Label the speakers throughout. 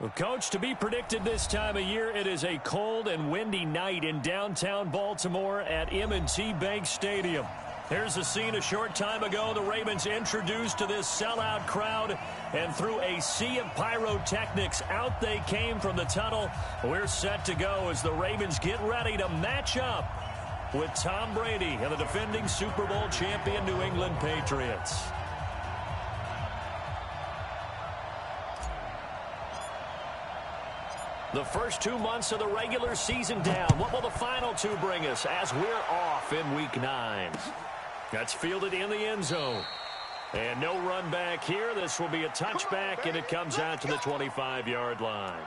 Speaker 1: Well, Coach, to be predicted this time of year, it is a cold and windy night in downtown Baltimore at M&T Bank Stadium. Here's a scene a short time ago. The Ravens introduced to this sellout crowd, and through a sea of pyrotechnics, out they came from the tunnel. We're set to go as the Ravens get ready to match up with Tom Brady and the defending Super Bowl champion New England Patriots. The first 2 months of the regular season down. What will the final two bring us as we're off in Week 9? That's fielded in the end zone. And no run back here. This will be a touchback, and it comes out to the 25-yard line.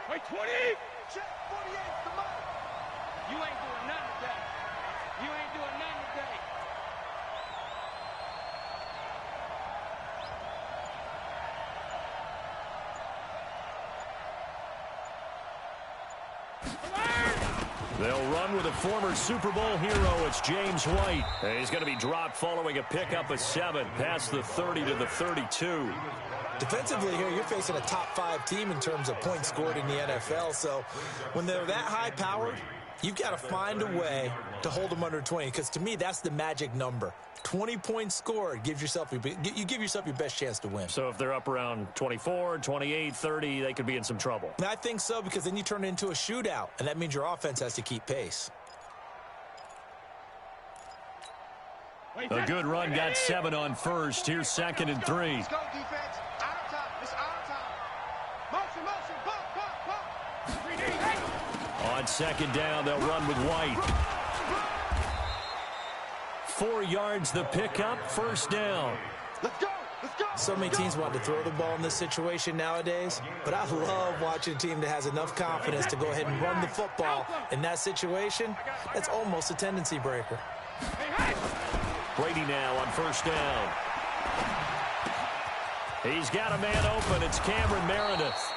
Speaker 2: Wait, 20! Check 48, come on! You ain't doing nothing today. You ain't doing nothing today.
Speaker 1: They'll run with a former Super Bowl hero. It's James White. He's going to be dropped following a pickup of 7 past the 30 to the 32.
Speaker 3: Defensively here, you're facing a top-5 team in terms of points scored in the NFL. So when they're that high-powered, you've got to find a way to hold them under 20. Because to me, that's the magic number. 20 points scored gives yourself you give yourself your best chance to win.
Speaker 1: So if they're up around 24, 28, 30, they could be in some trouble.
Speaker 3: And I think so, because then you turn it into a shootout, and that means your offense has to keep pace.
Speaker 1: A good run got 7 on first. Here's 2nd and 3.
Speaker 2: Let's go, defense. Out of time. It's out of time. Motion. Bump.
Speaker 1: On 2nd down, they'll run with White. 4 yards the pickup, 1st down.
Speaker 2: Let's go.
Speaker 3: So many teams want to throw the ball in this situation nowadays, but I love watching a team that has enough confidence to go ahead and run the football in that situation. That's almost a tendency breaker.
Speaker 1: Brady now on 1st down. He's got a man open. It's Cameron Meredith.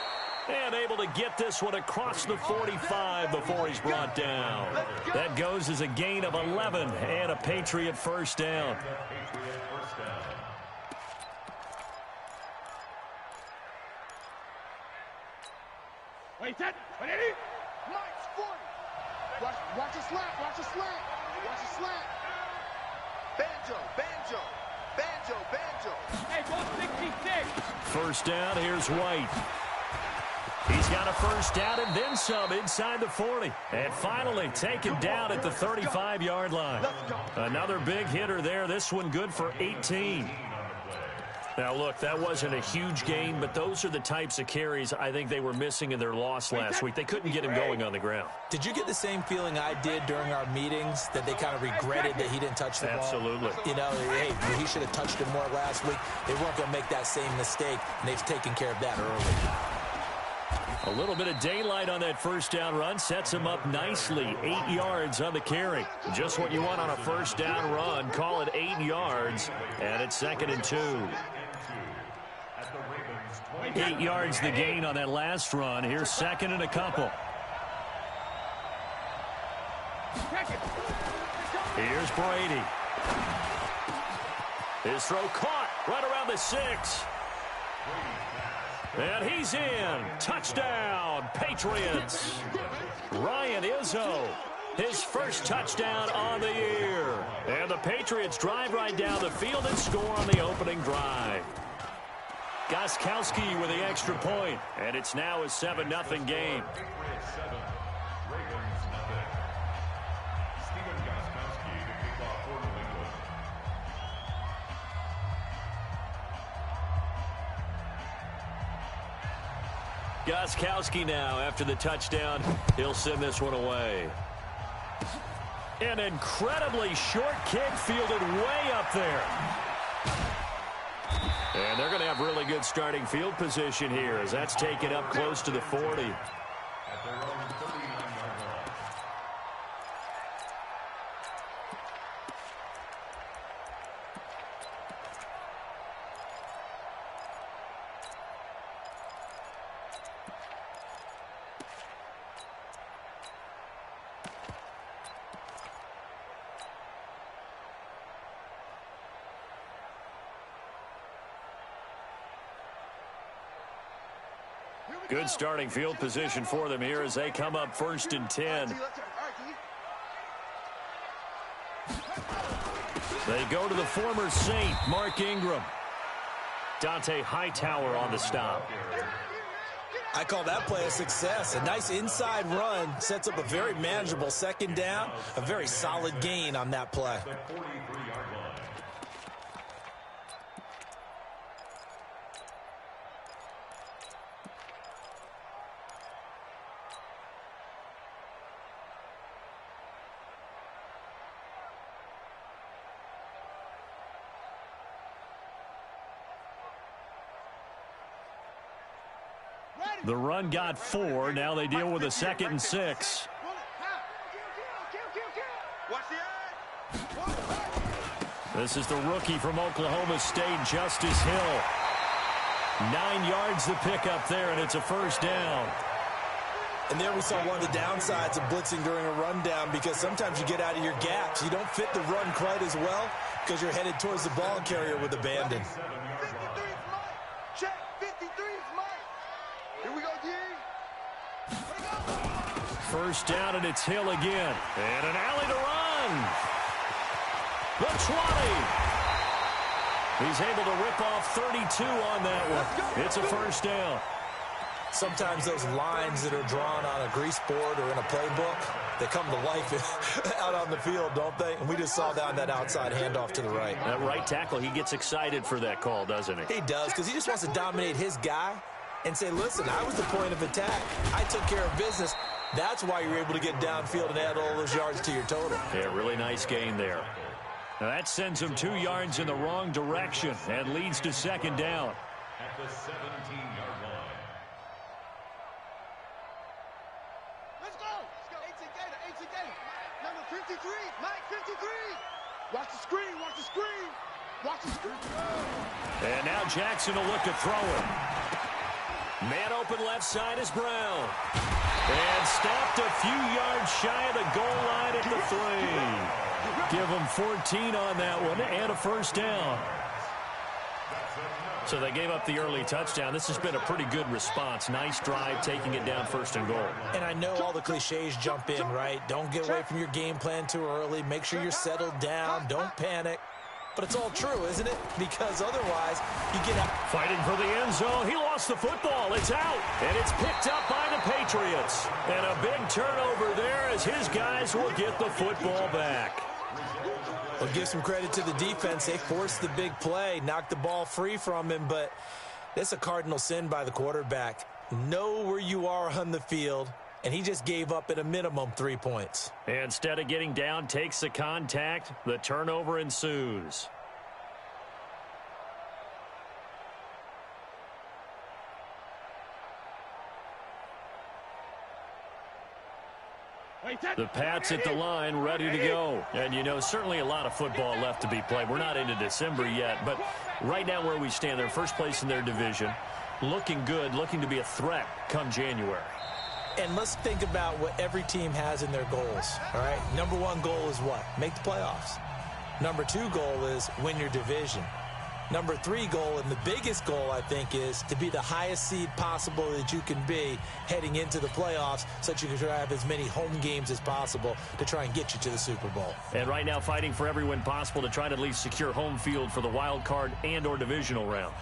Speaker 1: And able to get this one across the 45 before he's brought down. That goes as a gain of 11 and a Patriot 1st down.
Speaker 2: Wait, Mike's 40. Watch a slant. Banjo. Hey, go 66.
Speaker 1: 1st down, here's White. He's got a 1st down and then some inside the 40. And finally taken down at the 35-yard line. Another big hitter there. This one good for 18. Now, look, that wasn't a huge gain, but those are the types of carries I think they were missing in their loss last week. They couldn't get him going on the ground.
Speaker 3: Did you get the same feeling I did during our meetings, that they kind of regretted that he didn't touch the ball?
Speaker 1: Absolutely.
Speaker 3: You know, hey, he should have touched it more last week. They weren't going to make that same mistake, and they've taken care of that early.
Speaker 1: A little bit of daylight on that 1st down run sets him up nicely. 8 yards on the carry. Just what you want on a 1st down run. Call it 8 yards, and it's 2nd and 2. 8 yards the gain on that last run. Here's 2nd and a couple. Here's Brady. His throw caught right around the 6. And he's in. Touchdown, Patriots. Ryan Izzo, his 1st touchdown on the year. And the Patriots drive right down the field and score on the opening drive. Gostkowski with the extra point, and it's now a 7-0 game. Gostkowski now, after the touchdown, he'll send this one away. An incredibly short kick fielded way up there. And they're going to have really good starting field position here as that's taken up close to the 40. Good starting field position for them here as they come up 1st and 10. They go to the former Saint, Mark Ingram. Dante Hightower on the stop.
Speaker 3: I call that play a success. A nice inside run sets up a very manageable 2nd down. A very solid gain on that play.
Speaker 1: The run got 4. Now they deal with a 2nd and 6. This is the rookie from Oklahoma State, Justice Hill. 9 yards the pickup there, and it's a 1st down.
Speaker 3: And there we saw one of the downsides of blitzing during a rundown, because sometimes you get out of your gaps. You don't fit the run quite as well because you're headed towards the ball carrier with abandon.
Speaker 1: First down, and it's Hill again. And an alley to run. The 20. He's able to rip off 32 on that one. It's a 1st down.
Speaker 3: Sometimes those lines that are drawn on a grease board or in a playbook, they come to life out on the field, don't they? And we just saw that on that outside handoff to the right.
Speaker 1: That right tackle, he gets excited for that call, doesn't he?
Speaker 3: He does, because he just wants to dominate his guy and say, listen, I was the point of attack. I took care of business. That's why you're able to get downfield and add all those yards to your total.
Speaker 1: Yeah, really nice gain there. Now that sends him 2 yards in the wrong direction and leads to 2nd down.
Speaker 4: At the 17-yard line.
Speaker 2: Let's go. 18 Gator. Number 53, Mike 53. Watch the screen, watch the screen. Watch the screen.
Speaker 1: And now Jackson will look to throw it. Man open left side is Brown. And stopped a few yards shy of the goal line at the 3. Give him 14 on that one and a 1st down. So they gave up the early touchdown. This has been a pretty good response. Nice drive, taking it down 1st and goal.
Speaker 3: And I know all the cliches jump in, right? Don't get away from your game plan too early. Make sure you're settled down. Don't panic. But it's all true, isn't it? Because otherwise, you get out.
Speaker 1: Fighting for the end zone. He lost the football. It's out. And it's picked up by the Patriots. And a big turnover there as his guys will get the football back.
Speaker 3: Well, give some credit to the defense. They forced the big play, knocked the ball free from him, but that's a cardinal sin by the quarterback. Know where you are on the field, and he just gave up at a minimum 3 points.
Speaker 1: Instead of getting down, takes the contact. The turnover ensues. The Pats at the line, ready to go. And, you know, certainly a lot of football left to be played. We're not into December yet, but right now where we stand, they're first place in their division. Looking good, looking to be a threat come January.
Speaker 3: And let's think about what every team has in their goals, all right? Number 1 goal is what? Make the playoffs. Number 2 goal is win your division. Number 3 goal, and the biggest goal, I think, is to be the highest seed possible that you can be heading into the playoffs so that you can try to have as many home games as possible to try and get you to the Super Bowl.
Speaker 1: And right now fighting for every win possible to try to at least secure home field for the wild card and or divisional round.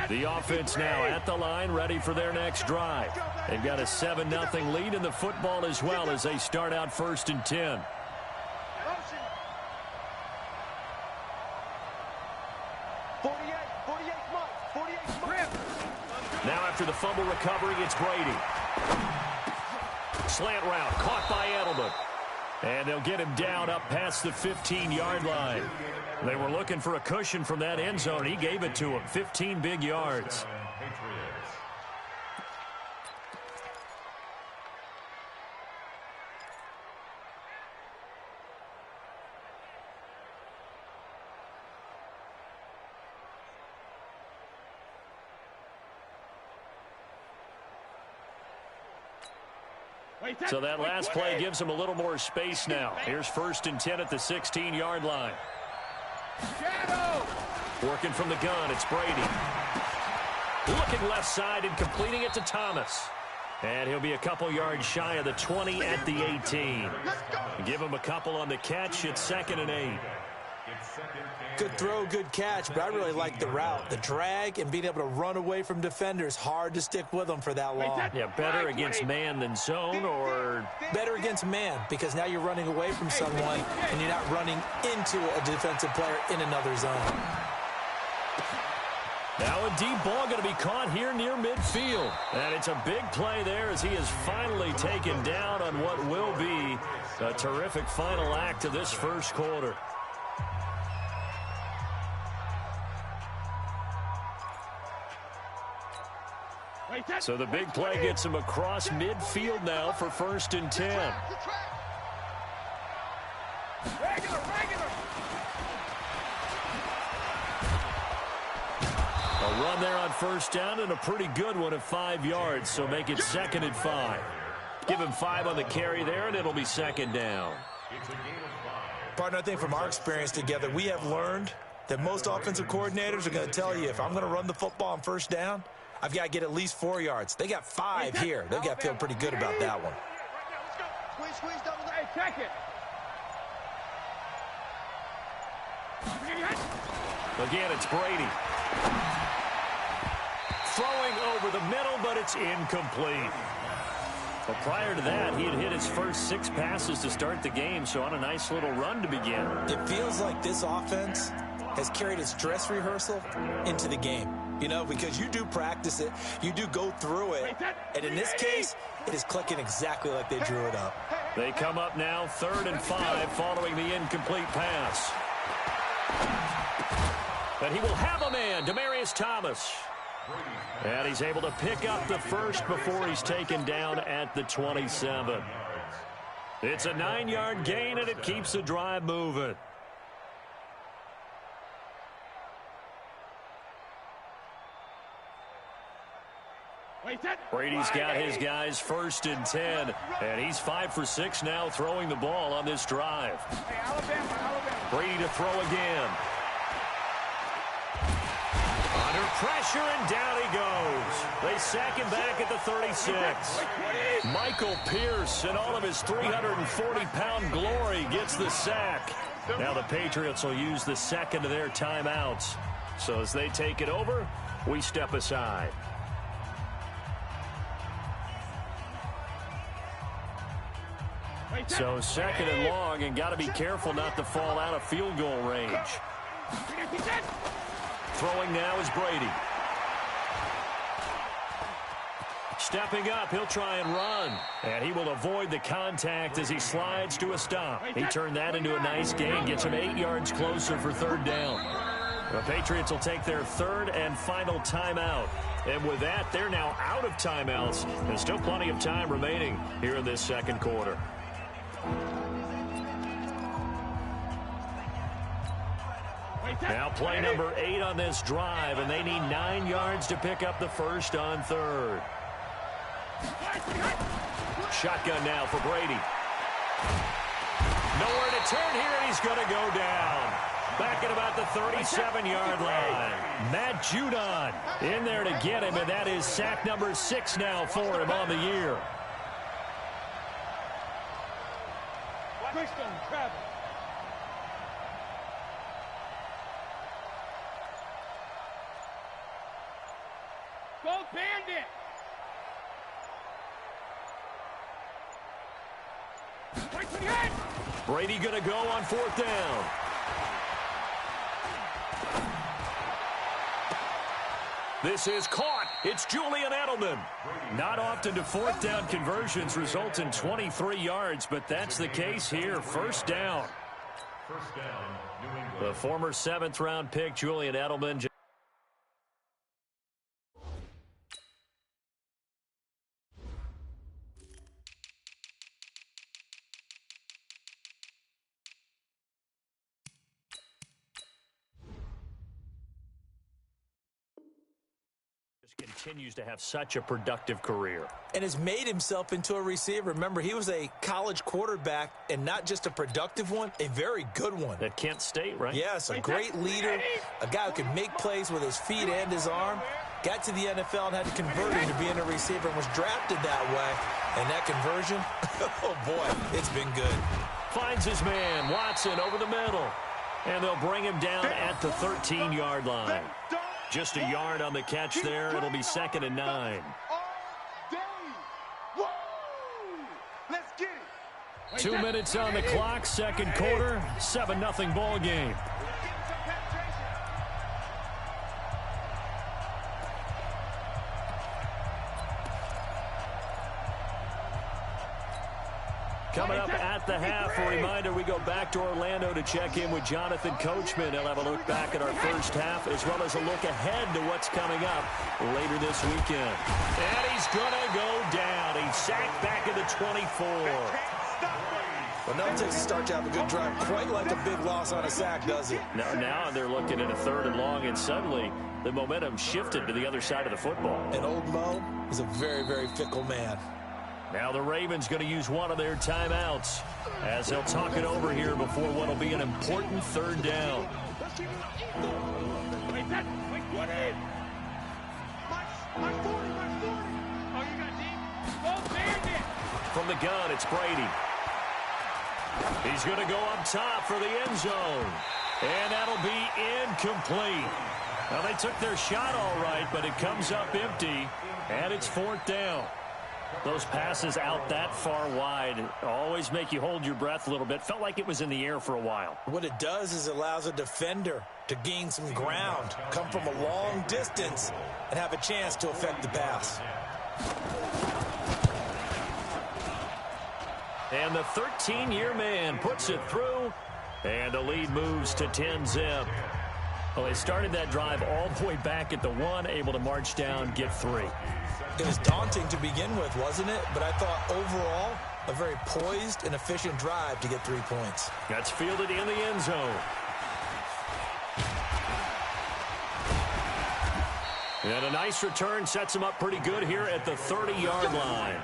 Speaker 1: The offense now at the line, ready for their next drive. They've got a 7-0 lead in the football as well as they start out 1st and 10. Now after the fumble recovery, it's Brady. Slant route caught by Edelman. And they'll get him down up past the 15-yard line. They were looking for a cushion from that end zone. He gave it to him. 15 big yards. So that last play gives him a little more space now. Here's 1st and 10 at the 16-yard line. Working from the gun, it's Brady. Looking left side and completing it to Thomas. And he'll be a couple yards shy of the 20 at the 18. Give him a couple on the catch. It's 2nd and 8.
Speaker 3: Good throw, good catch, but I really like the route. The drag and being able to run away from defenders. Hard to stick with them for that long.
Speaker 1: Yeah, better against man than zone, or?
Speaker 3: Better against man, because now you're running away from someone and you're not running into a defensive player in another zone.
Speaker 1: Now a deep ball going to be caught here near midfield. And it's a big play there as he is finally taken down on what will be a terrific final act of this first quarter. So the big play gets him across midfield now for 1st and 10. A run there on 1st down and a pretty good one at 5 yards, so make it 2nd and 5. Give him 5 on the carry there, and it'll be 2nd down.
Speaker 3: Partner, I think from our experience together, we have learned that most offensive coordinators are going to tell you, if I'm going to run the football on 1st down, I've got to get at least 4 yards. They got 5 here. They've got to feel pretty good about that one.
Speaker 2: Squeeze, double. Hey, check it.
Speaker 1: Again, it's Brady. Throwing over the middle, but it's incomplete. Well, prior to that, he had hit his first 6 passes to start the game, so on a nice little run to begin.
Speaker 3: It feels like this offense has carried its dress rehearsal into the game. You know, because you do practice it, you do go through it, and in this case, it is clicking exactly like they drew it up.
Speaker 1: They come up now 3rd and 5 following the incomplete pass. But he will have a man, Demaryius Thomas. And he's able to pick up the first before he's taken down at the 27. It's a 9-yard gain, and it keeps the drive moving. Brady's got his guys 1st and 10, and he's 5 for 6 now throwing the ball on this drive. Brady to throw again. Under pressure, and down he goes. They sack him back at the 36. Michael Pierce, in all of his 340-pound glory, gets the sack. Now the Patriots will use the second of their timeouts. So as they take it over, we step aside. So 2nd and long, and got to be careful not to fall out of field goal range. Throwing now is Brady. Stepping up, he'll try and run. And he will avoid the contact as he slides to a stop. He turned that into a nice gain, gets him 8 yards closer for 3rd down. The Patriots will take their 3rd and final timeout. And with that, they're now out of timeouts. There's still plenty of time remaining here in this second quarter. Now play number 8 on this drive, and they need 9 yards to pick up the first on 3rd. Shotgun now for Brady. Nowhere to turn here, and he's going to go down. Back at about the 37-yard line. Matt Judon in there to get him, and that is sack number 6 now for him on the year.
Speaker 2: Go Bandit!
Speaker 1: Brady going to go on 4th down. This is caught, It's Julian Edelman. Not often do fourth down conversions result in 23 yards, but that's the case here. First down.
Speaker 4: First down, New England.
Speaker 1: The former 7th-round pick, Julian Edelman. Continues to have such a productive career.
Speaker 3: And has made himself into a receiver. Remember, he was a college quarterback, and not just a productive one, a very good one.
Speaker 1: At Kent State, right?
Speaker 3: Yes, a great leader, a guy who can make plays with his feet and his arm. Got to the NFL and had to convert him to being a receiver and was drafted that way. And that conversion, oh boy, it's been good.
Speaker 1: Finds his man, Watson, over the middle. And they'll bring him down at the 13-yard line. Just a yard on the catch there. It'll be 2nd and 9. 2 minutes on the clock, second quarter, 7-0 ball game. Coming up at the half, a reminder, we go back to Orlando to check in with Jonathan Coachman. He'll have a look back at our first half as well as a look ahead to what's coming up later this weekend. And he's going to go down. He's sacked back at the 24.
Speaker 3: Well, no Texas starts to have a good drive, quite like a big loss on a sack, does it?
Speaker 1: Now they're looking at a 3rd and long, and suddenly the momentum shifted to the other side of the football.
Speaker 3: And old Mo is a very, very fickle man.
Speaker 1: Now the Ravens going to use one of their timeouts as they'll talk it over here before what will be an important 3rd down. From the gun, it's Brady. He's going to go up top for the end zone. And that'll be incomplete. Now, they took their shot all right, but it comes up empty, and it's 4th down. Those passes out that far wide always make you hold your breath a little bit. Felt like it was in the air for a while.
Speaker 3: What it does is it allows a defender to gain some ground, come from a long distance, and have a chance to affect the pass.
Speaker 1: And the 13-year man puts it through, and the lead moves to 10-zip. Well, they started that drive all the way back at the 1, able to march down, get 3.
Speaker 3: It was daunting to begin with, wasn't it? But I thought overall, a very poised and efficient drive to get 3 points.
Speaker 1: That's fielded in the end zone. And a nice return sets him up pretty good here at the 30-yard line.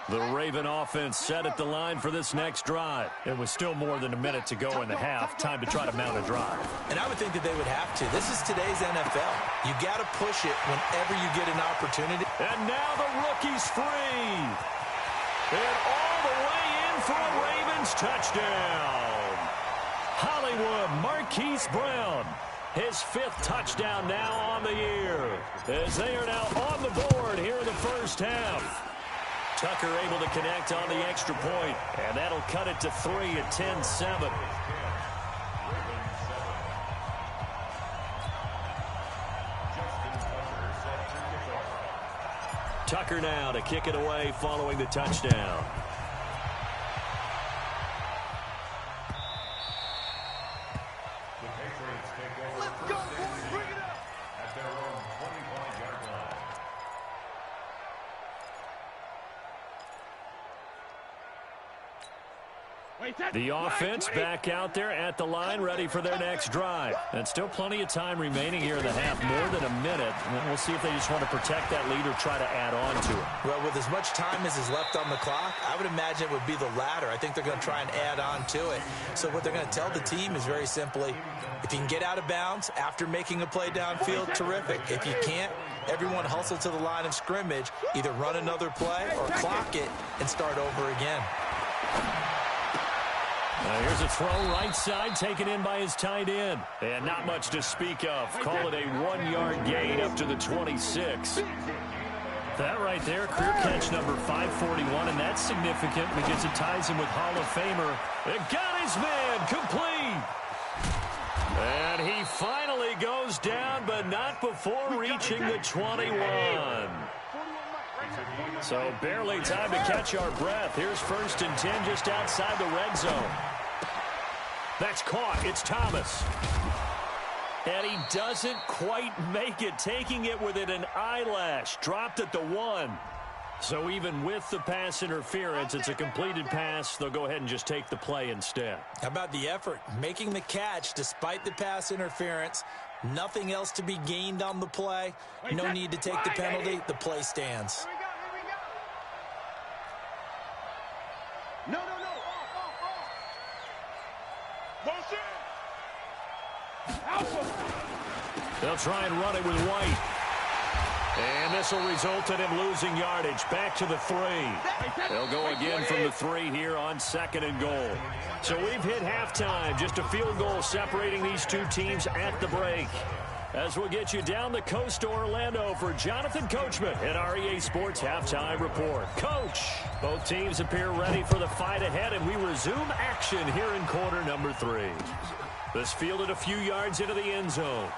Speaker 1: The Raven offense set at the line for this next drive. It was still more than a minute to go in the half. Time to try to mount a drive.
Speaker 3: And I would think that they would have to. This is today's NFL. You got to push it whenever you get an opportunity.
Speaker 1: And now the rookie's free. And all the way in for a Ravens touchdown. Hollywood Marquise Brown. His 5th touchdown now on the year. As they are now on the board here in the first half. Tucker able to connect on the extra point, and that'll cut it to 3 at 10-7. Tucker now to kick it away following the touchdown.
Speaker 2: Let's go, boys. Bring it up.
Speaker 4: At their own 25-yard line.
Speaker 1: The offense back out there at the line, ready for their next drive. And still plenty of time remaining here in the half, more than a minute. And we'll see if they just want to protect that lead or try to add on to it.
Speaker 3: Well, with as much time as is left on the clock, I would imagine it would be the latter. I think they're going to try and add on to it. So what they're going to tell the team is very simply, if you can get out of bounds after making a play downfield, terrific. If you can't, everyone hustle to the line of scrimmage, either run another play or clock it and start over again.
Speaker 1: Here's a throw right side, taken in by his tight end. And not much to speak of. Call it a 1-yard gain up to the 26. That right there, career catch number 541, and that's significant because it ties him with Hall of Famer. It got his man complete. finally goes down, but not before reaching the 21. So barely time to catch our breath. Here's 1st and 10 just outside the red zone. That's caught. It's Thomas. And he doesn't quite make it, taking it within an eyelash. Dropped at the 1. So even with the pass interference, it's a completed pass. They'll go ahead and just take the play instead.
Speaker 3: How about the effort? Making the catch despite the pass interference. Nothing else to be gained on the play. No need to take the penalty. The play stands.
Speaker 2: No.
Speaker 1: They'll try and run it with White. And this will result in him losing yardage. Back to the 3. They'll go again from the 3 here on 2nd and goal. So we've hit halftime. Just a field goal separating these two teams at the break. As we'll get you down the coast to Orlando for Jonathan Coachman at our EA Sports Halftime Report. Coach, both teams appear ready for the fight ahead, and we resume action here in quarter number 3. This fielded a few yards into the end zone.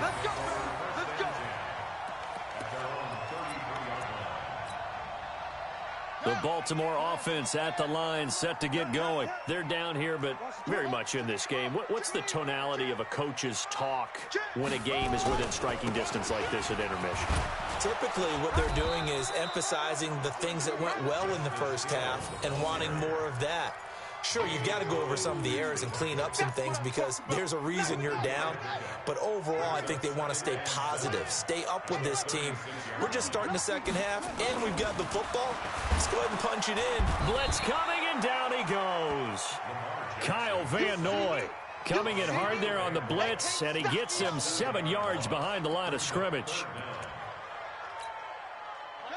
Speaker 2: Let's go.
Speaker 1: The Baltimore offense at the line, set to get going. They're down here, but very much in this game. What's the tonality of a coach's talk when a game is within striking distance like this at intermission?
Speaker 3: Typically, what they're doing is emphasizing the things that went well in the first half and wanting more of that. Sure, you've got to go over some of the errors and clean up some things because there's a reason you're down. But overall, I think they want to stay positive, stay up with this team. We're just starting the second half, and we've got the football. Let's go ahead and punch it in.
Speaker 1: Blitz coming, and down he goes. Kyle Van Noy coming in hard there on the blitz, and he gets him 7 yards behind the line of scrimmage.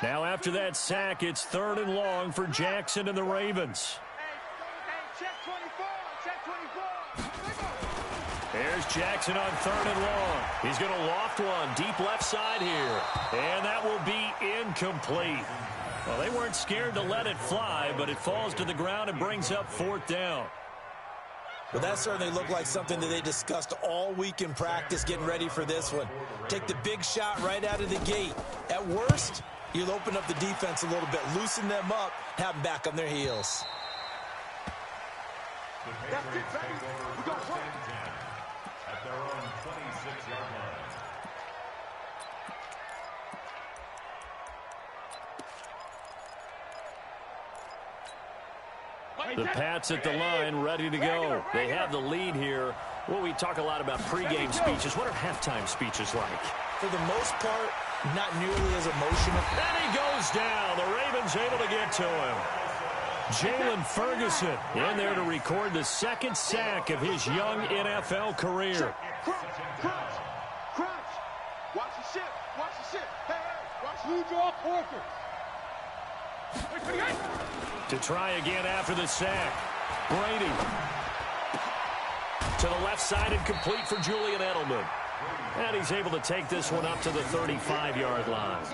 Speaker 1: Now after that sack, it's 3rd and long for Jackson and the Ravens.
Speaker 2: Check 24.
Speaker 1: There's Jackson on 3rd and long. He's going to loft one deep left side here. And that will be incomplete. Well, they weren't scared to let it fly, but it falls to the ground and brings up 4th down.
Speaker 3: Well, that certainly looked like something that they discussed all week in practice getting ready for this one. Take the big shot right out of the gate. At worst, you'll open up the defense a little bit, loosen them up, have them back on their heels.
Speaker 2: That's it, baby. We go front.
Speaker 4: At their own 26-yard line.
Speaker 1: The Pats at the line, ready to go. They have the lead here. Well, we talk a lot about pregame speeches. What are halftime speeches like?
Speaker 3: For the most part, not nearly as emotional.
Speaker 1: And he goes down. The Ravens able to get to him. Jalen Ferguson in there to record the 2nd sack of his young NFL career.
Speaker 2: Crunch. Watch the ship. Hey, watch the draw Porter.
Speaker 1: To try again after the sack. Brady. To the left side and complete for Julian Edelman. And he's able to take this one up to the 35-yard line.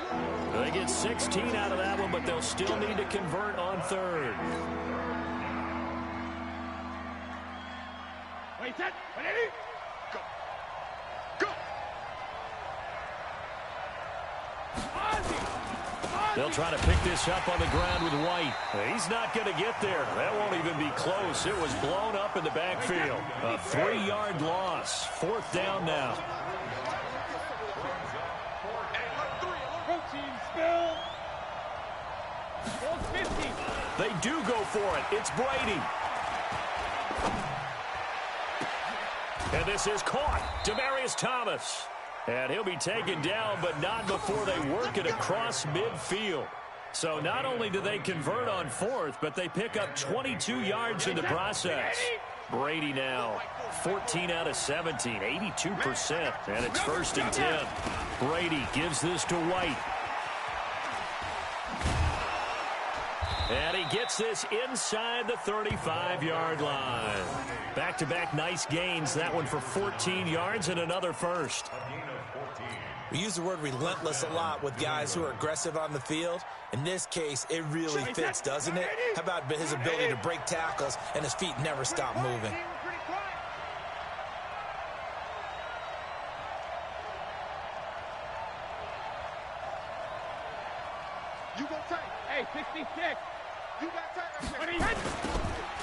Speaker 1: They get 16 out of that one, but they'll still need to convert on 3rd.
Speaker 2: Wait, set. Ready? Go.
Speaker 1: They'll try to pick this up on the ground with White. He's not going to get there. That won't even be close. It was blown up in the backfield. A 3-yard loss. 4th down now. They do go for it. It's Brady. And this is caught. Demaryius Thomas. And he'll be taken down, but not before they work it across midfield. So not only do they convert on 4th, but they pick up 22 yards in the process. Brady now 14 out of 17, 82%. And it's 1st and 10. Brady gives this to White. And he gets this inside the 35-yard line. Back-to-back nice gains. That one for 14 yards and another first.
Speaker 4: A gain of 14.
Speaker 3: We use the word relentless a lot with guys who are aggressive on the field. In this case, it really fits, doesn't it? How about his ability to break tackles and his feet never stop moving?
Speaker 2: You go take. Hey, 66. You got take.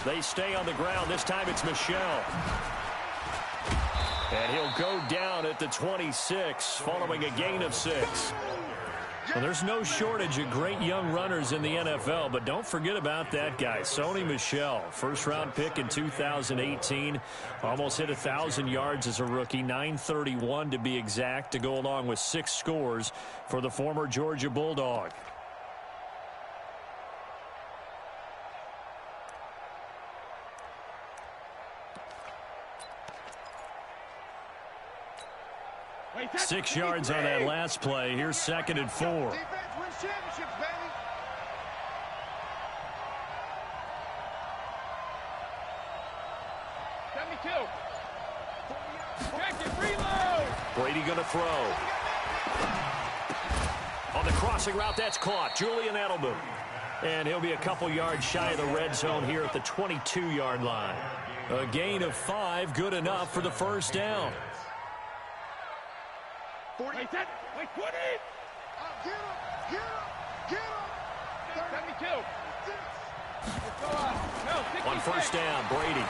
Speaker 1: They stay on the ground. This time it's Michel. And he'll go down at the 26 following a gain of 6. Well, there's no shortage of great young runners in the NFL, but don't forget about that guy, Sony Michel. First-round pick in 2018. Almost hit 1,000 yards as a rookie, 931 to be exact, to go along with 6 scores for the former Georgia Bulldog.
Speaker 2: Wait,
Speaker 1: 6 yards on that last play. Here's 2nd and 4.
Speaker 2: Defense wins championships, baby.
Speaker 1: Brady going to throw. On the crossing route, that's caught. Julian Edelman. And he'll be a couple yards shy of the red zone here at the 22-yard line. A gain of 5, good enough for the first down.
Speaker 2: 40. Wait, 20. Get him. 72.
Speaker 1: On first down, Brady.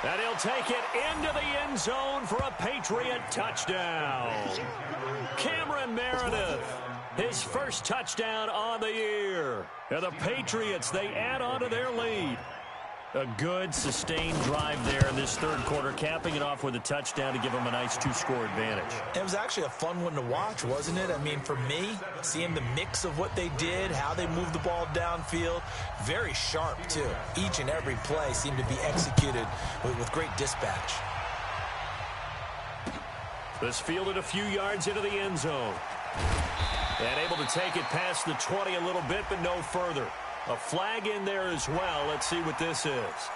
Speaker 1: And he'll take it into the end zone for a Patriot touchdown. Cameron Meredith, his first touchdown on the year. And the Patriots, they add on to their lead. A good, sustained drive there in this third quarter, capping it off with a touchdown to give them a nice 2-score advantage.
Speaker 3: It was actually a fun one to watch, wasn't it? I mean, for me, seeing the mix of what they did, how they moved the ball downfield, very sharp, too. Each and every play seemed to be executed with great dispatch.
Speaker 1: This fielded a few yards into the end zone. And able to take it past the 20 a little bit, but no further. A flag in there as well. Let's see what this is.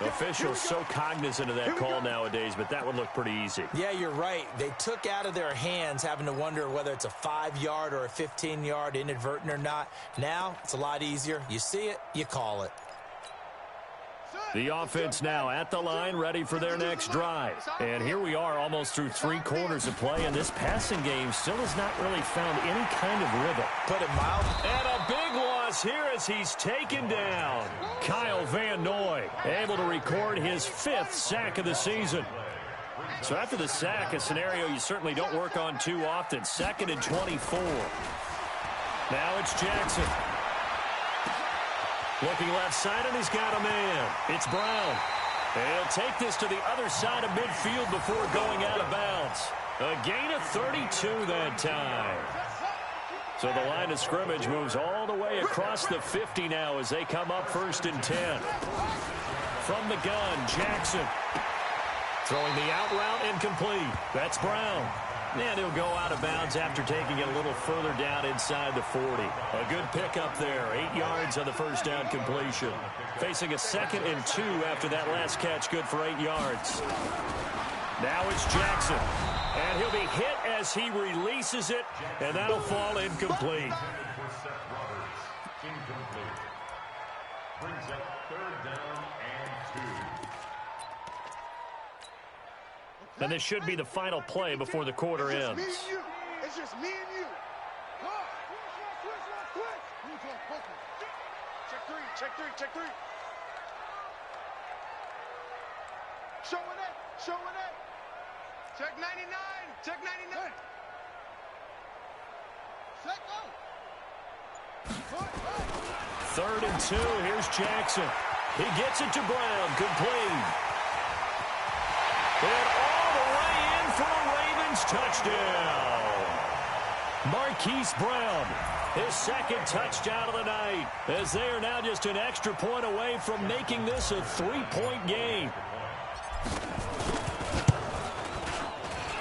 Speaker 1: Officials so cognizant of that call nowadays, but that would look pretty easy.
Speaker 3: Yeah, you're right. They took out of their hands having to wonder whether it's a 5-yard or a 15-yard inadvertent or not. Now, it's a lot easier. You see it, you call it.
Speaker 1: The offense now at the line, ready for their next drive. And here we are almost through 3 quarters of play, and this passing game still has not really found any kind of rhythm.
Speaker 3: Put it mild.
Speaker 1: And a big loss here as he's taken down. Kyle Van Noy able to record his 5th sack of the season. So after the sack, a scenario you certainly don't work on too often. 2nd and 24. Now it's Jackson. Looking left side, and he's got a man. It's Brown. And he'll take this to the other side of midfield before going out of bounds. A gain of 32 that time. So the line of scrimmage moves all the way across the 50 now as they come up 1st and 10. From the gun, Jackson. Throwing the out route incomplete. That's Brown. And he'll go out of bounds after taking it a little further down inside the 40. A good pickup there. 8 yards on the first down completion. Facing a 2nd and 2 after that last catch. Good for 8 yards. Now it's Jackson. And he'll be hit as he releases it. And that'll fall incomplete.
Speaker 4: Brings up 3rd down and 2.
Speaker 1: And this should be the final play before the quarter ends.
Speaker 2: It's just me and you. Check three. Showing it. Check 99. Check go.
Speaker 1: 3rd and 2. Here's Jackson. He gets it to Brown. Complete. And all the way in for a Ravens touchdown. Marquise Brown, his 2nd touchdown of the night, as they are now just an extra point away from making this a 3-point game.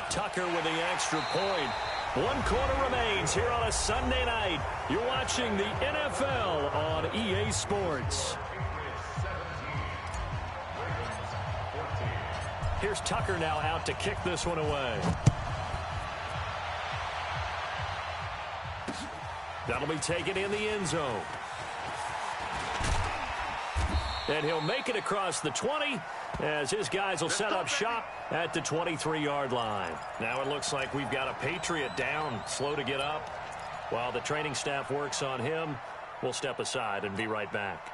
Speaker 1: Tucker with the extra point. 1 quarter remains here on a Sunday night. You're watching the NFL on EA Sports. Here's Tucker now out to kick this one away. That'll be taken in the end zone. And he'll make it across the 20 as his guys will set up shop at the 23-yard line. Now it looks like we've got a Patriot down, slow to get up. While the training staff works on him, we'll step aside and be right back.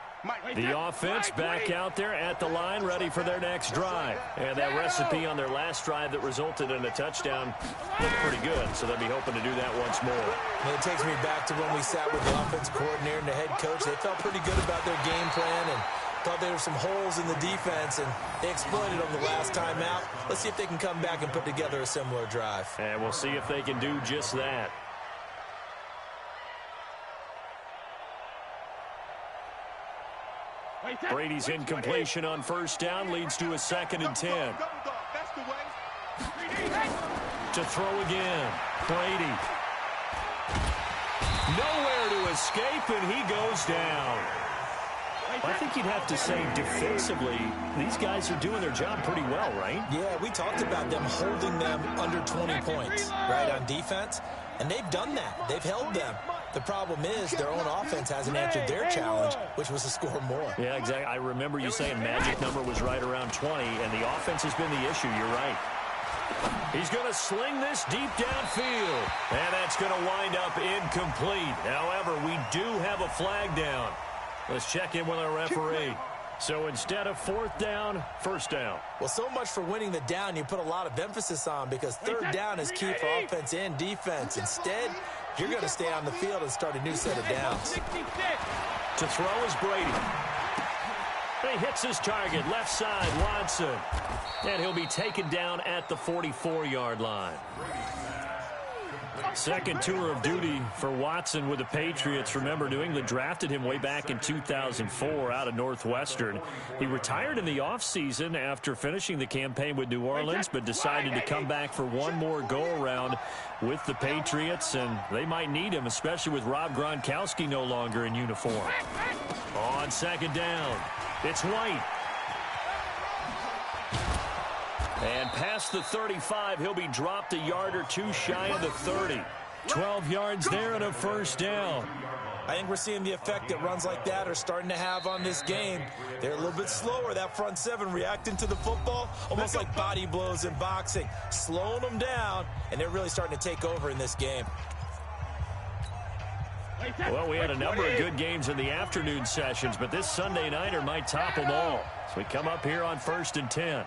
Speaker 1: The offense back out there at the line, ready for their next drive. And that recipe on their last drive that resulted in a touchdown looked pretty good, so they'll be hoping to do that once more.
Speaker 3: And it takes me back to when we sat with the offense coordinator and the head coach. They felt pretty good about their game plan and thought there were some holes in the defense, and they exploited them the last time out. Let's see if they can come back and put together a similar drive.
Speaker 1: And we'll see if they can do just that. Brady's incompletion on first down leads to a 2nd and 10. To throw again. Brady. Nowhere to escape, and he goes down. I think you'd have to say defensively, these guys are doing their job pretty well, right?
Speaker 3: Yeah, we talked about them holding them under 20 points, right, on defense. And they've done that. They've held them. The problem is their own offense hasn't answered their challenge, which was to score more.
Speaker 1: Yeah, exactly. I remember you saying magic number was right around 20, and the offense has been the issue. You're right. He's going to sling this deep downfield, and that's going to wind up incomplete. However, we do have a flag down. Let's check in with our referee. So instead of 4th down, 1st down.
Speaker 3: Well, so much for winning the down you put a lot of emphasis on, because 3rd down is key for offense and defense. Instead, you're going to stay on the field and start a new set of downs.
Speaker 1: To throw is Brady. He hits his target, left side, Watson. And he'll be taken down at the 44-yard line. Second tour of duty for Watson with the Patriots. Remember, New England drafted him way back in 2004 out of Northwestern. He retired in the offseason after finishing the campaign with New Orleans, but decided to come back for one more go-around with the Patriots, and they might need him, especially with Rob Gronkowski no longer in uniform. On 2nd down, it's White. And past the 35, he'll be dropped a yard or two shy of the 30. 12 yards there and a 1st down.
Speaker 3: I think we're seeing the effect that runs like that are starting to have on this game. They're a little bit slower, that front seven, reacting to the football, almost like body blows in boxing, slowing them down, and they're really starting to take over in this game.
Speaker 1: Well, we had a number of good games in the afternoon sessions, but this Sunday nighter might top them all. So we come up here on 1st and 10.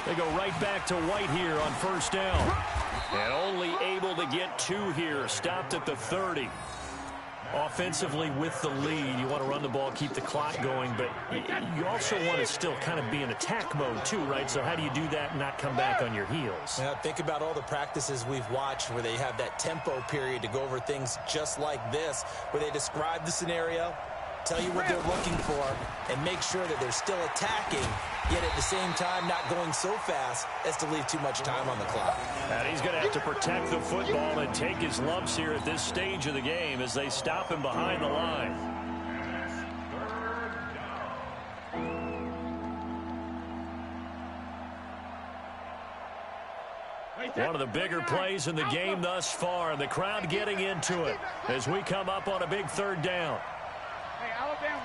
Speaker 1: They go right back to White here on 1st down. And only able to get 2 here. Stopped at the 30. Offensively with the lead, you want to run the ball, keep the clock going, but you also want to still kind of be in attack mode too, right? So how do you do that and not come back on your heels?
Speaker 3: Yeah, think about all the practices we've watched where they have that tempo period to go over things just like this, where they describe the scenario, tell you what they're looking for, and make sure that they're still attacking, yet at the same time not going so fast as to leave too much time on the clock.
Speaker 1: And he's going to have to protect the football and take his lumps here at this stage of the game as they stop him behind the line. One of the bigger plays in the game thus far, and the crowd getting into it as we come up on a big 3rd down.
Speaker 2: Hey, Alabama.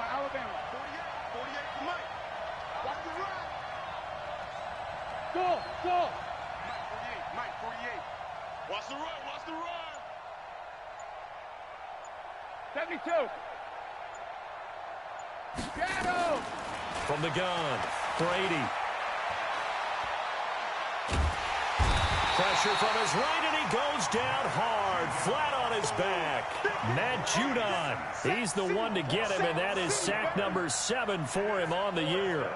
Speaker 2: 48, Mike. Watch the run. Go. Mike, 48. Watch the run. 72. Shadow.
Speaker 1: From the gun, Brady. Pressure from his right, and he goes down hard, flat on his back. Matt Judon, he's the one to get him, and that is sack number 7 for him on the year.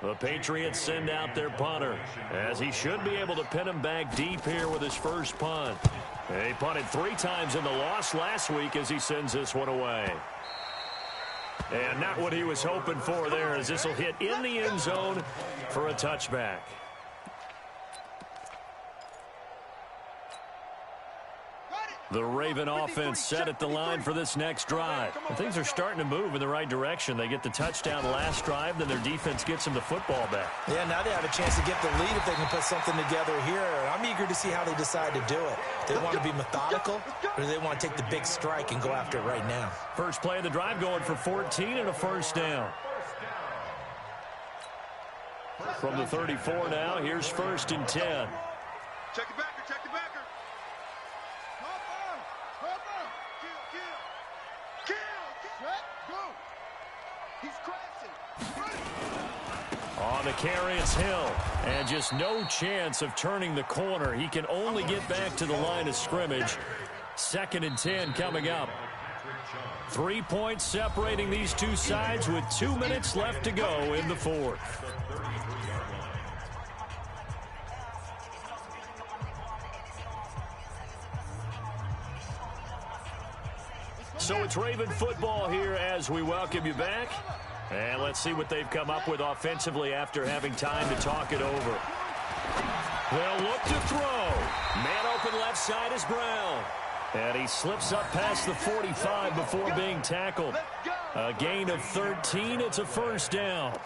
Speaker 1: The Patriots send out their punter, as he should be able to pin him back deep here with his first punt. He punted 3 times in the loss last week as he sends this one away. And not what he was hoping for there, as this will hit in the end zone for a touchback. The Raven offense set at the line for this next drive. And things are starting to move in the right direction. They get the touchdown last drive, then their defense gets them the football back.
Speaker 3: Yeah, now they have a chance to get the lead if they can put something together here. I'm eager to see how they decide to do it. Do they want to be methodical, or do they want to take the big strike and go after it right now?
Speaker 1: First play of the drive going for 14 and a first down. From the 34 now, here's 1st and 10.
Speaker 2: Check the backer, check the backer.
Speaker 1: On the carry, it's Hill. And just no chance of turning the corner. He can only get back to the line of scrimmage. 2nd and 10 coming up. 3 points separating these two sides with 2 minutes left to go in the fourth. So it's Raven football here as we welcome you back. And let's see what they've come up with offensively after having time to talk it over. They'll look to throw. Man open left side is Brown. And he slips up past the 45 before being tackled. A gain of 13. It's a first down.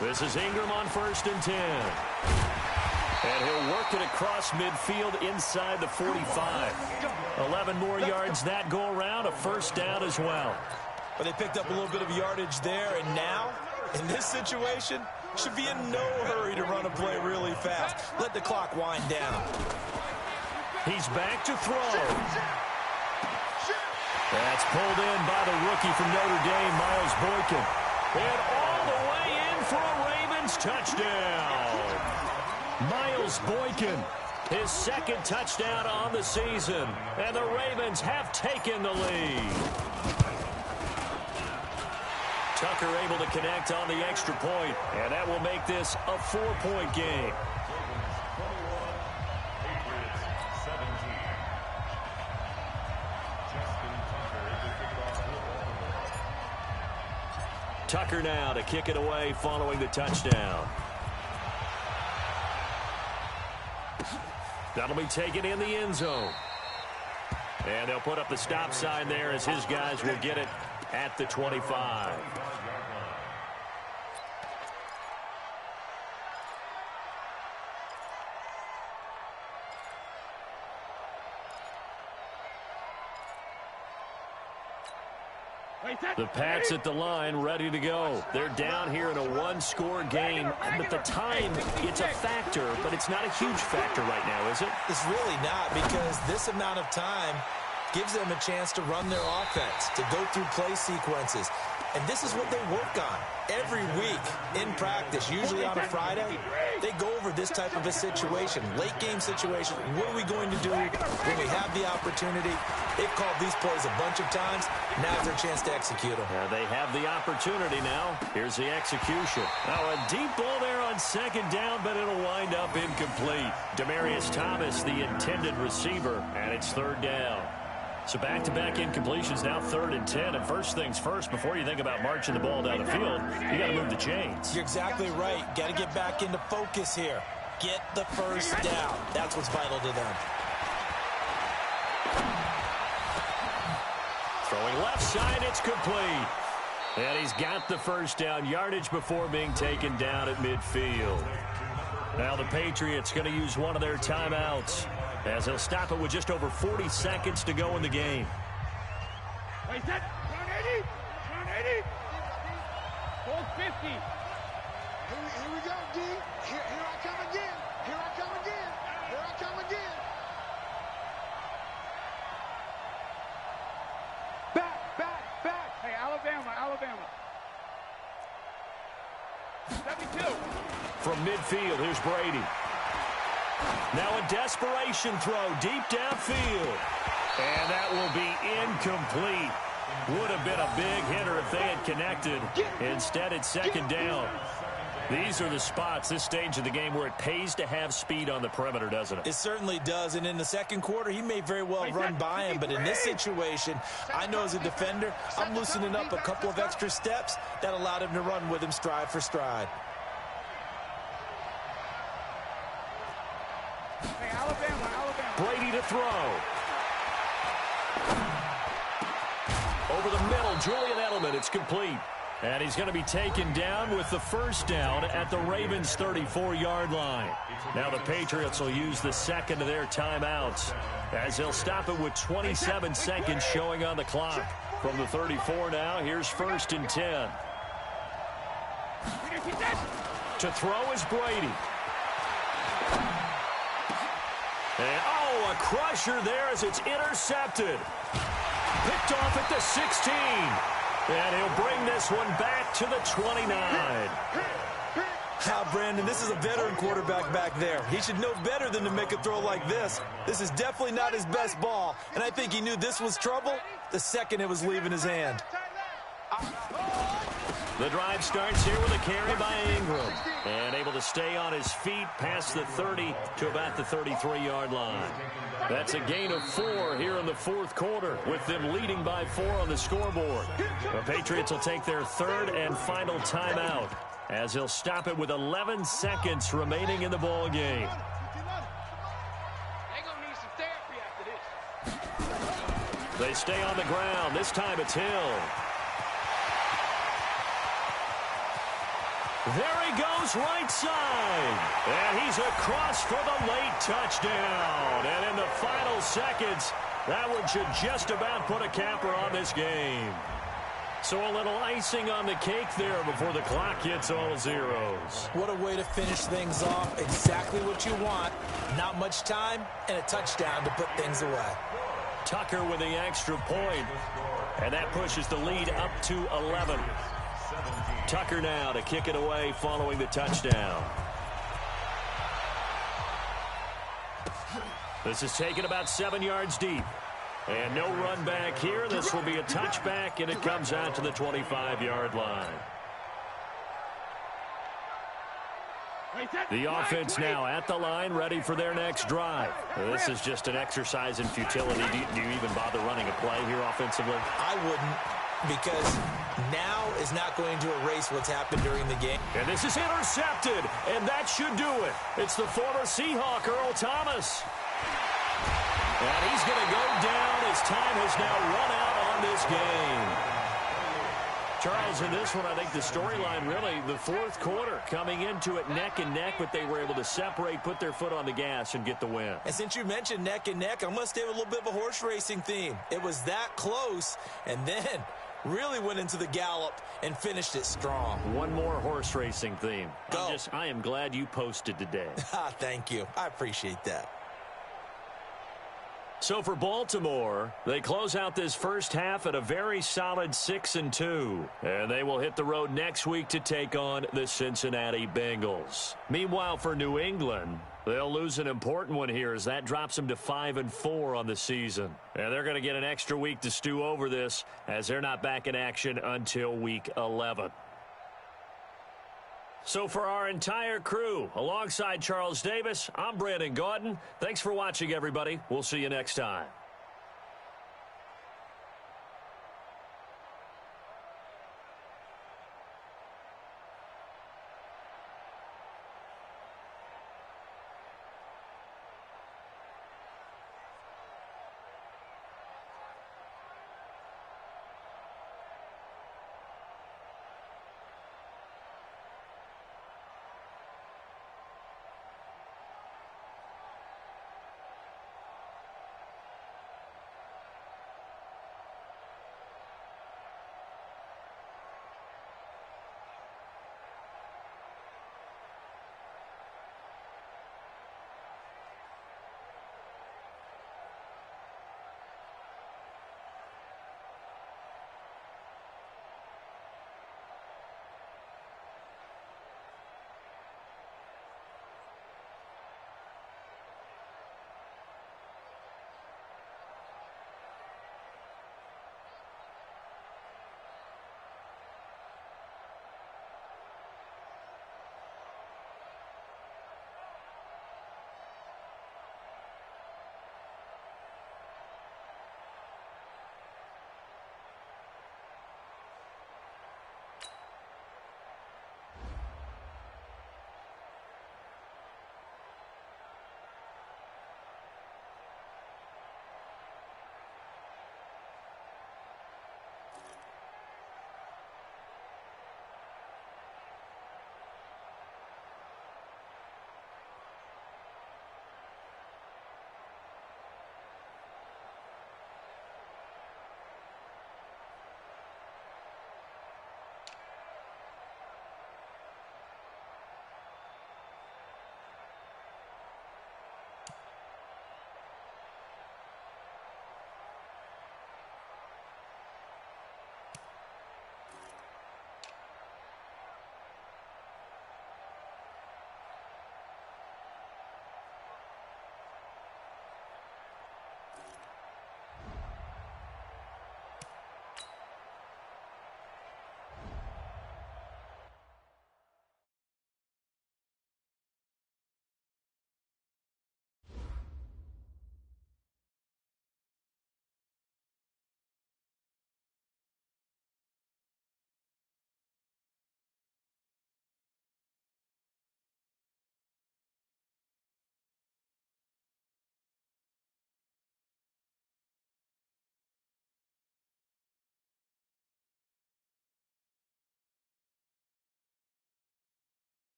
Speaker 1: This is Ingram on 1st and 10. And he'll work it across midfield inside the 45. 11 more yards that go around, a first down as well.
Speaker 3: But they picked up a little bit of yardage there, and now, in this situation, should be in no hurry to run a play really fast. Let the clock wind down.
Speaker 1: He's back to throw. That's pulled in by the rookie from Notre Dame, Miles Boykin. And all the way in for a Ravens touchdown. Miles Boykin, his 2nd touchdown on the season. And the Ravens have taken the lead. Tucker able to connect on the extra point, and that will make this a 4-point game. Tucker now to kick it away following the touchdown. That'll be taken in the end zone. And they'll put up the stop sign there as his guys will get it at the 25. The Pats at the line, ready to go. They're down here in a one-score game. But the time, it's a factor, but it's not a huge factor right now, is it?
Speaker 3: It's really not, because this amount of time gives them a chance to run their offense, to go through play sequences. And this is what they work on every week in practice, usually on a Friday. They go over this type of a situation, late game situation. What are we going to do when we have the opportunity? They've called these plays a bunch of times. Now's their chance to execute them.
Speaker 1: They have the opportunity now. Here's the execution. Now a deep ball there on 2nd down, but it'll wind up incomplete. Demaryius Thomas, the intended receiver, and it's 3rd down. So back-to-back incompletions, now 3rd and 10. And first things first, before you think about marching the ball down the field, you got to move the chains.
Speaker 3: You're exactly right. Got to get back into focus here. Get the first down. That's what's vital to them.
Speaker 1: Throwing left side, it's complete. And he's got the first down yardage before being taken down at midfield. Now the Patriots going to use one of their timeouts, as they'll stop it with just over 40 seconds to go in the game.
Speaker 2: Wait, that 180, 180, 450. Here we go, D. Here I come again. Here I come again. Here I come again. Back. Hey, Alabama. 72.
Speaker 1: From midfield, here's Brady. Now a desperation throw deep downfield. And that will be incomplete. Would have been a big hitter if they had connected. Instead, it's 2nd down. These are the spots, this stage of the game, where it pays to have speed on the perimeter, doesn't it?
Speaker 3: It certainly does, and in the second quarter, he may very well run by him, but in this situation, I know as a defender, I'm loosening up a couple of extra steps that allowed him to run with him stride for stride.
Speaker 2: Hey, Alabama.
Speaker 1: Brady to throw. Over the middle, Julian Edelman, it's complete. And he's going to be taken down with the first down at the Ravens' 34-yard line. Now the Patriots will use the second of their timeouts as they'll stop it with 27 seconds showing on the clock. From the 34 now, here's 1st and 10. To throw is Brady. And, oh, a crusher there as it's intercepted. Picked off at the 16. And he'll bring this one back to the 29.
Speaker 3: Brandon, this is a veteran quarterback back there. He should know better than to make a throw like this. This is definitely not his best ball, and I think he knew this was trouble the second it was leaving his hand.
Speaker 1: The drive starts here with a carry by Ingram. And able to stay on his feet past the 30 to about the 33-yard line. That's a gain of 4 here in the fourth quarter, with them leading by 4 on the scoreboard. The Patriots will take their third and final timeout as they'll stop it with 11 seconds remaining in the ball game.
Speaker 2: They're going to need some therapy after this.
Speaker 1: They stay on the ground. This time it's Hill. There he goes, right side. And he's across for the late touchdown. And in the final seconds, that one should just about put a capper on this game. So a little icing on the cake there before the clock hits all zeros.
Speaker 3: What a way to finish things off. Exactly what you want. Not much time and a touchdown to put things away.
Speaker 1: Tucker with the extra point. And that pushes the lead up to 11. Tucker now to kick it away following the touchdown. This is taken about 7 yards deep. And no run back here. This will be a touchback, and it comes out to the 25-yard line. The offense now at the line, ready for their next drive. This is just an exercise in futility. Do you even bother running a play here offensively?
Speaker 3: I wouldn't, because now is not going to erase what's happened during the game.
Speaker 1: And this is intercepted, and that should do it. It's the former Seahawk, Earl Thomas. And he's going to go down as time has now run out on this game. Charles, in this one, I think the storyline really, the fourth quarter, coming into it neck and neck, but they were able to separate, put their foot on the gas, and get the win.
Speaker 3: And since you mentioned neck and neck, I'm going to stay with a little bit of a horse racing theme. It was that close, and then really went into the gallop and finished it strong.
Speaker 1: One more horse racing theme.
Speaker 3: Go.
Speaker 1: I am glad you posted today.
Speaker 3: Thank you. I appreciate that.
Speaker 1: So for Baltimore, they close out this first half at a very solid 6-2. And they will hit the road next week to take on the Cincinnati Bengals. Meanwhile, for New England, they'll lose an important one here as that drops them to 5-4 on the season. And they're going to get an extra week to stew over this as they're not back in action until week 11. So for our entire crew, alongside Charles Davis, I'm Brandon Gaudin. Thanks for watching, everybody. We'll see you next time.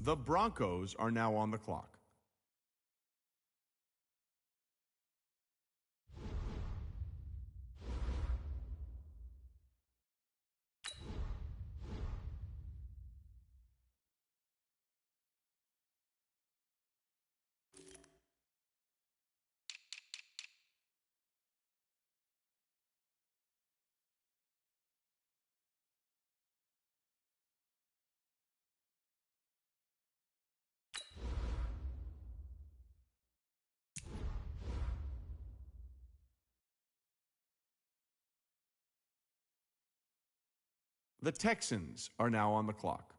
Speaker 5: The Broncos are now on the clock. The Texans are now on the clock.